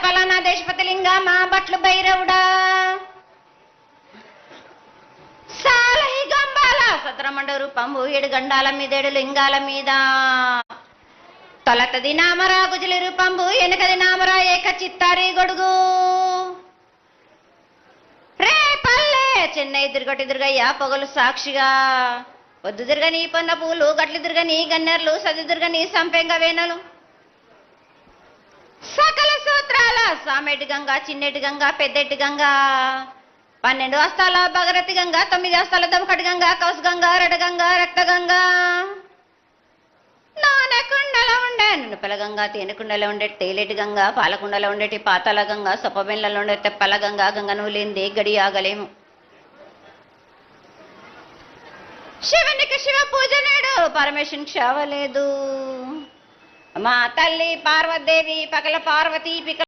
పలానా దేశపతి లింగా మా బట్లు భైరవుడా సాలహి గంబాల సత్రమండ రూపంబు 7 గండాల మీద 7 లింగాల మీద తొలతది నామరా గుజలి రూపంబు వెనకది నామరా ఏక చిత్తారి గొడుగు రే పల్లె చెన్నై తిరుగటి దుర్గయ్య పొగలు సాక్షిగా పొద్దు తిరగని పొన్న పూలు గట్లు తిరగని గన్నెర్లు సది తిరగని సంపెంగ వేనలు సకల సూత్రాల సామెటి గంగా చిన్నెటి గంగా పెద్దెటి గంగా 12 హస్తాల భగరతి గంగా 9 హస్తాల దమకటి గంగా కౌసు గంగా రెడ గంగా రక్త గంగా నానకుండలో ఉండే నునుపల గంగా తేనెకుండలో ఉండే తేలేటి గంగా పాలకుండలో ఉండేటి పాతాల గంగా సొప్పబెండ్లలో ఉండే తెప్పల గంగా గంగను లేనిదే గడి ఆగలేము శివునికి శివ పూజ నేడు పరమేశ్వరునికి సేవ లేదు మా తల్లి పార్వతీదేవి పకల పార్వతీ